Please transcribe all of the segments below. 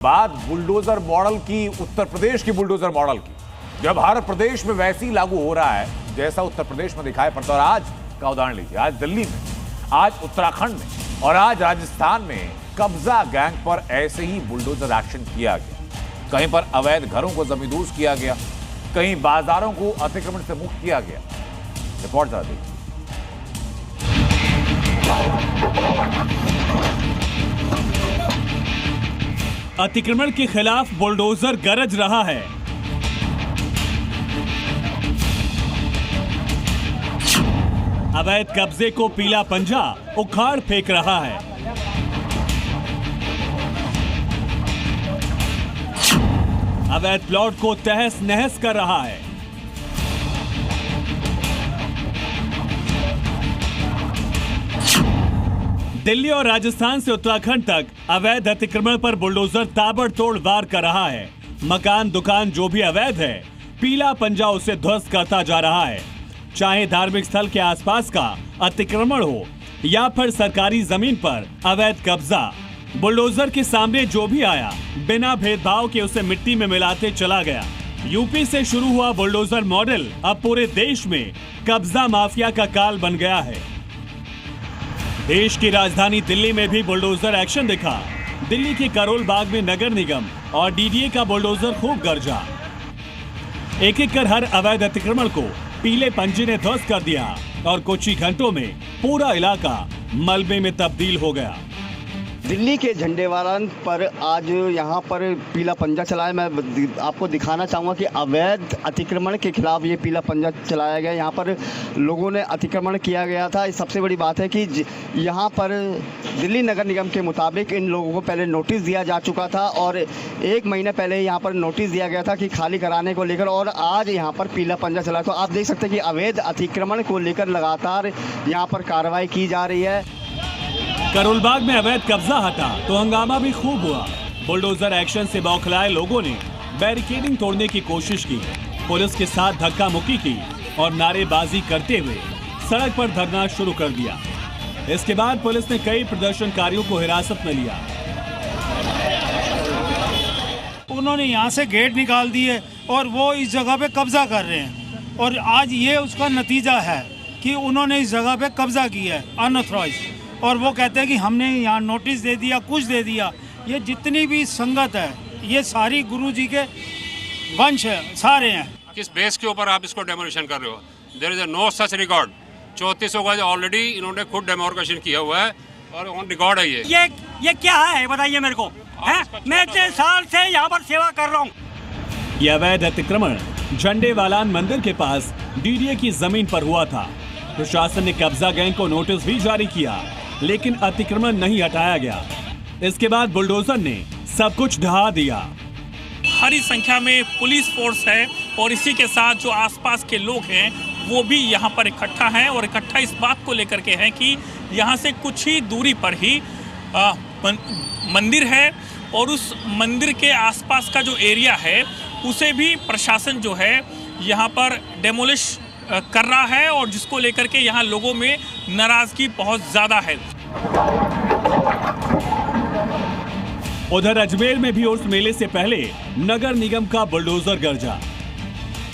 बात bulldozer model की, उत्तर प्रदेश की बुलडोजर मॉडल की, जब हर प्रदेश में वैसे ही लागू हो रहा है जैसा उत्तर प्रदेश में दिखाई पड़ता है। और आज का उदाहरण लीजिए, आज दिल्ली में, आज उत्तराखंड में और आज राजस्थान में कब्जा गैंग पर ऐसे ही बुलडोजर एक्शन किया गया। कहीं पर अवैध घरों को जमींदोज किया गया, कहीं बाजारों को अतिक्रमण से मुक्त किया गया। रिपोर्ट जरा देखिए। अतिक्रमण के खिलाफ बुलडोजर गरज रहा है। अवैध कब्जे को पीला पंजा उखाड़ फेंक रहा है। अवैध प्लॉट को तहस नहस कर रहा है। दिल्ली और राजस्थान से उत्तराखंड तक अवैध अतिक्रमण पर बुलडोजर ताबड़तोड़ वार कर रहा है। मकान दुकान जो भी अवैध है, पीला पंजा उसे ध्वस्त करता जा रहा है। चाहे धार्मिक स्थल के आसपास का अतिक्रमण हो या फिर सरकारी जमीन पर अवैध कब्जा, बुलडोजर के सामने जो भी आया बिना भेदभाव के उसे मिट्टी में मिलाते चला गया। यूपी से शुरू हुआ बुलडोजर मॉडल अब पूरे देश में कब्जा माफिया का काल बन गया है। देश की राजधानी दिल्ली में भी बुलडोजर एक्शन दिखा। दिल्ली के करोल बाग में नगर निगम और डीडीए का बुलडोजर खूब गरजा। एक एक कर हर अवैध अतिक्रमण को पीले पंजे ने ध्वस्त कर दिया और कुछ ही घंटों में पूरा इलाका मलबे में तब्दील हो गया। दिल्ली के झंडेवालान पर आज यहाँ पर पीला पंजा चलाया। मैं आपको दिखाना चाहूँगा कि अवैध अतिक्रमण के खिलाफ ये पीला पंजा चलाया गया। यहाँ पर लोगों ने अतिक्रमण किया गया था। सबसे बड़ी बात है कि यहाँ पर दिल्ली नगर निगम के मुताबिक इन लोगों को पहले नोटिस दिया जा चुका था और 1 महीने पहले यहाँ पर नोटिस दिया गया था कि खाली कराने को लेकर, और आज यहाँ पर पीला पंजा चला। तो आप देख सकते हैं कि अवैध अतिक्रमण को लेकर लगातार यहाँ पर कार्रवाई की जा रही है। करोलबाग में अवैध कब्जा हटा तो हंगामा भी खूब हुआ। बुलडोजर एक्शन से बौखलाए लोगों ने बैरिकेडिंग तोड़ने की कोशिश की, पुलिस के साथ धक्का मुक्की की और नारेबाजी करते हुए सड़क पर धरना शुरू कर दिया। इसके बाद पुलिस ने कई प्रदर्शनकारियों को हिरासत में लिया। उन्होंने यहाँ से गेट निकाल दिए और वो इस जगह पे कब्जा कर रहे हैं, और आज ये उसका नतीजा है कि उन्होंने इस जगह पे कब्जा किया है अनऑथराइज्ड। और वो कहते हैं कि हमने यहाँ नोटिस दे दिया, कुछ दे दिया। ये जितनी भी संगत है, ये सारी गुरुजी के वंश है, सारे हैं। किस बेस के ऊपर आप इसको डेमोलिशन कर रहे हो? There is no such record. 3400 गज ऑलरेडी इन्होंने खुद डेमोलिशन किया हुआ है और ऑन रिकॉर्ड है ये क्या है बताइए मेरे को। मैं 6 साल से यहाँ पर सेवा कर रहा हूँ। यह अवैध अतिक्रमण झंडेवालान मंदिर के पास डीडीए की जमीन पर हुआ था। प्रशासन ने कब्जा गैंग को नोटिस भी जारी किया, लेकिन अतिक्रमण नहीं हटाया गया। इसके बाद बुलडोजर ने सब कुछ ढहा दिया। भारी संख्या में पुलिस फोर्स है और इसी के साथ जो आसपास के लोग हैं वो भी यहाँ पर इकट्ठा हैं, और इकट्ठा इस बात को लेकर के हैं कि यहाँ से कुछ ही दूरी पर ही मंदिर है और उस मंदिर के आसपास का जो एरिया है उसे भी प्रशासन जो है यहाँ पर डेमोलिश कर रहा है, और जिसको लेकर के यहाँ लोगों में नाराजगी बहुत ज्यादा है। उधर अजमेर में भी उर्स मेले से पहले नगर निगम का बुलडोजर गरजा।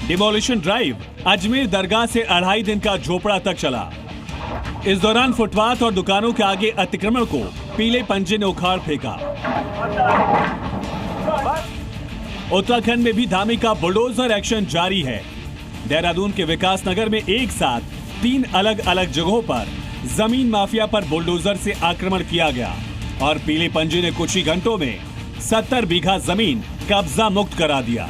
डिमोलिशन ड्राइव अजमेर दरगाह से 2.5 दिन का झोपड़ा तक चला। इस दौरान फुटपाथ और दुकानों के आगे अतिक्रमण को पीले पंजे ने उखाड़ फेंका। उत्तराखंड में भी धामी का बुलडोजर एक्शन जारी है। देहरादून के विकास नगर में एक साथ 3 अलग अलग जगहों पर जमीन माफिया पर बुलडोजर से आक्रमण किया गया और पीले पंजे ने कुछ ही घंटों में 70 बीघा जमीन कब्जा मुक्त करा दिया।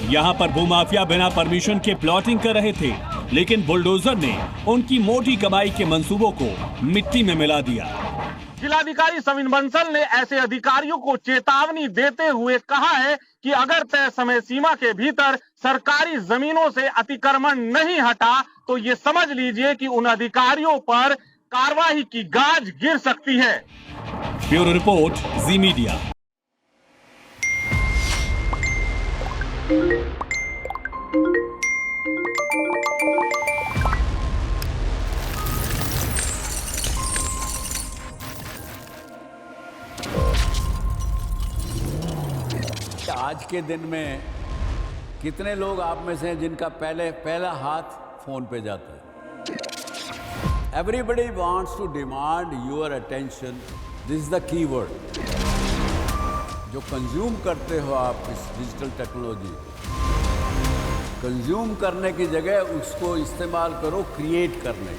यहां पर भूमाफिया बिना परमिशन के प्लॉटिंग कर रहे थे, लेकिन बुलडोजर ने उनकी मोटी कमाई के मंसूबों को मिट्टी में मिला दिया। जिलाधिकारी सविन बंसल ने ऐसे अधिकारियों को चेतावनी देते हुए कहा है कि अगर तय समय सीमा के भीतर सरकारी जमीनों से अतिक्रमण नहीं हटा तो ये समझ लीजिए कि उन अधिकारियों पर कार्रवाई की गाज गिर सकती है। ब्यूरो रिपोर्ट, जी मीडिया। आज के दिन में कितने लोग आप में से हैं जिनका पहला हाथ फोन पे जाता है? Everybody wants to demand your attention. This is the keyword. जो कंज्यूम करते हो आप इस डिजिटल टेक्नोलॉजी, कंज्यूम करने की जगह उसको इस्तेमाल करो क्रिएट करने।